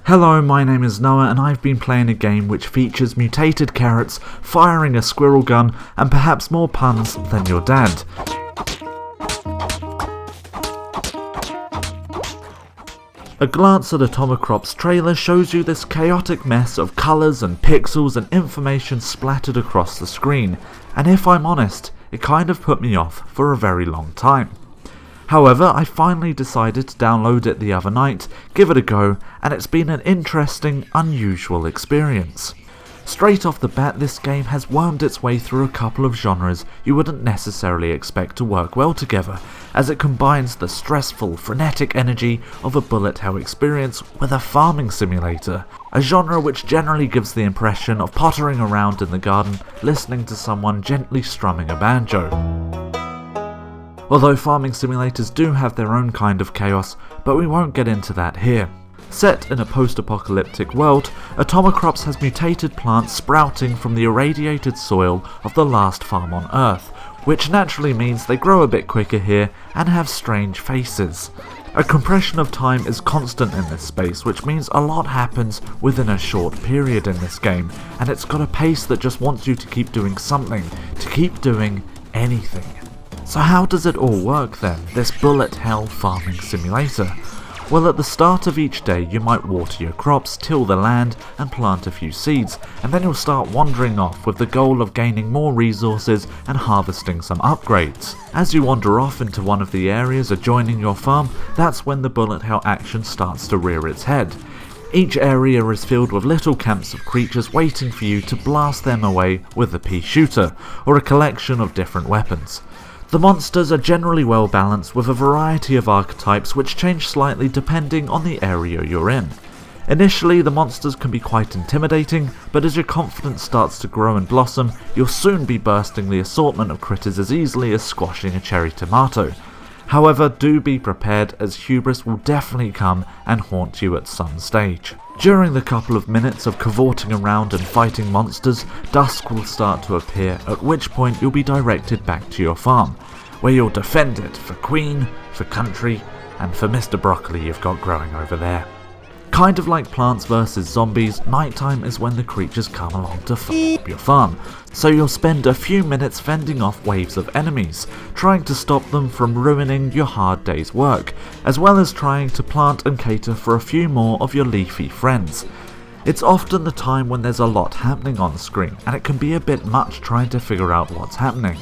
Hello, my name is Noah and I've been playing a game which features mutated carrots, firing a squirrel gun, and perhaps more puns than your dad. A glance at Atomicrops trailer shows you this chaotic mess of colours and pixels and information splattered across the screen, and if I'm honest, it kind of put me off for a very long time. However, I finally decided to download it the other night, give it a go, and it's been an interesting, unusual experience. Straight off the bat, this game has wormed its way through a couple of genres you wouldn't necessarily expect to work well together, as it combines the stressful, frenetic energy of a bullet hell experience with a farming simulator, a genre which generally gives the impression of pottering around in the garden listening to someone gently strumming a banjo. Although farming simulators do have their own kind of chaos, but we won't get into that here. Set in a post-apocalyptic world, Atomicrops has mutated plants sprouting from the irradiated soil of the last farm on Earth, which naturally means they grow a bit quicker here and have strange faces. A compression of time is constant in this space, which means a lot happens within a short period in this game, and it's got a pace that just wants you to keep doing something, to keep doing anything. So how does it all work then, this bullet hell farming simulator? Well, at the start of each day you might water your crops, till the land and plant a few seeds, and then you'll start wandering off with the goal of gaining more resources and harvesting some upgrades. As you wander off into one of the areas adjoining your farm, that's when the bullet hell action starts to rear its head. Each area is filled with little camps of creatures waiting for you to blast them away with a pea shooter, or a collection of different weapons. The monsters are generally well balanced with a variety of archetypes which change slightly depending on the area you're in. Initially, the monsters can be quite intimidating, but as your confidence starts to grow and blossom, you'll soon be bursting the assortment of critters as easily as squashing a cherry tomato. However, do be prepared, as hubris will definitely come and haunt you at some stage. During the couple of minutes of cavorting around and fighting monsters, dusk will start to appear, at which point you'll be directed back to your farm, where you'll defend it for Queen, for country, and for Mr. Broccoli you've got growing over there. Kind of like Plants vs Zombies, nighttime is when the creatures come along to f*** up your farm, so you'll spend a few minutes fending off waves of enemies, trying to stop them from ruining your hard day's work, as well as trying to plant and cater for a few more of your leafy friends. It's often the time when there's a lot happening on the screen, and it can be a bit much trying to figure out what's happening.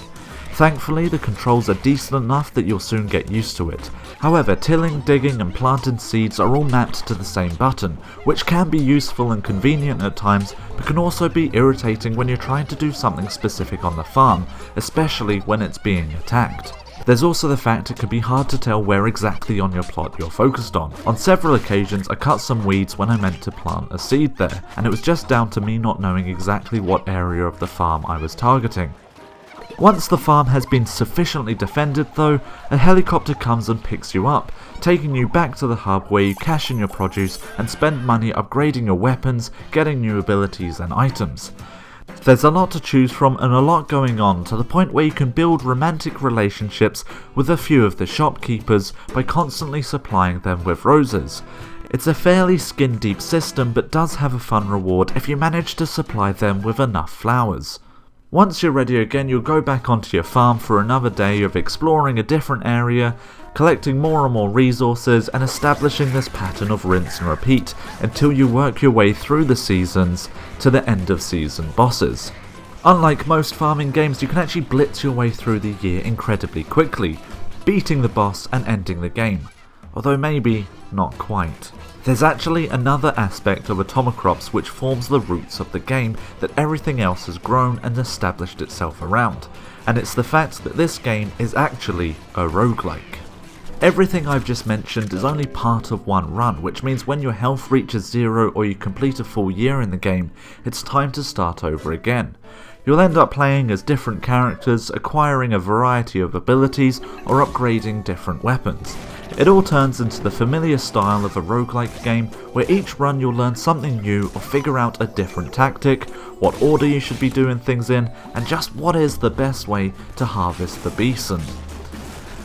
Thankfully, the controls are decent enough that you'll soon get used to it. However, tilling, digging and planting seeds are all mapped to the same button, which can be useful and convenient at times, but can also be irritating when you're trying to do something specific on the farm, especially when it's being attacked. There's also the fact it can be hard to tell where exactly on your plot you're focused on. On several occasions I cut some weeds when I meant to plant a seed there, and it was just down to me not knowing exactly what area of the farm I was targeting. Once the farm has been sufficiently defended though, a helicopter comes and picks you up, taking you back to the hub where you cash in your produce and spend money upgrading your weapons, getting new abilities and items. There's a lot to choose from and a lot going on, to the point where you can build romantic relationships with a few of the shopkeepers by constantly supplying them with roses. It's a fairly skin deep system, but does have a fun reward if you manage to supply them with enough flowers. Once you're ready again, you'll go back onto your farm for another day of exploring a different area, collecting more and more resources and establishing this pattern of rinse and repeat until you work your way through the seasons to the end of season bosses. Unlike most farming games, you can actually blitz your way through the year incredibly quickly, beating the boss and ending the game, although maybe not quite. There's actually another aspect of Atomicrops which forms the roots of the game that everything else has grown and established itself around, and it's the fact that this game is actually a roguelike. Everything I've just mentioned is only part of one run, which means when your health reaches 0 or you complete a full year in the game, it's time to start over again. You'll end up playing as different characters, acquiring a variety of abilities, or upgrading different weapons. It all turns into the familiar style of a roguelike game, where each run you'll learn something new or figure out a different tactic, what order you should be doing things in, and just what is the best way to harvest the beeson.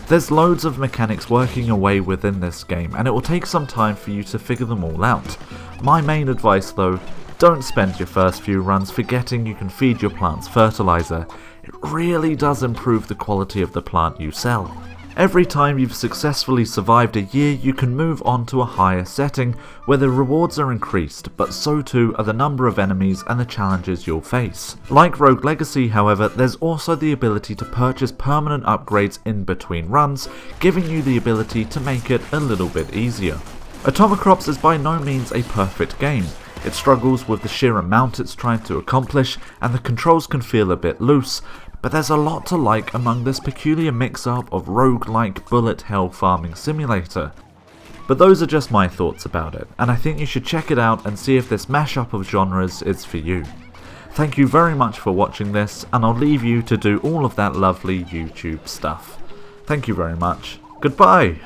There's loads of mechanics working away within this game, and it will take some time for you to figure them all out. My main advice though, don't spend your first few runs forgetting you can feed your plants fertilizer. It really does improve the quality of the plant you sell. Every time you've successfully survived a year, you can move on to a higher setting where the rewards are increased, but so too are the number of enemies and the challenges you'll face. Like Rogue Legacy, however, there's also the ability to purchase permanent upgrades in between runs, giving you the ability to make it a little bit easier. Atomicrops is by no means a perfect game. It struggles with the sheer amount it's trying to accomplish, and the controls can feel a bit loose, but there's a lot to like among this peculiar mix-up of roguelike bullet hell farming simulator. But those are just my thoughts about it, and I think you should check it out and see if this mashup of genres is for you. Thank you very much for watching this, and I'll leave you to do all of that lovely YouTube stuff. Thank you very much. Goodbye!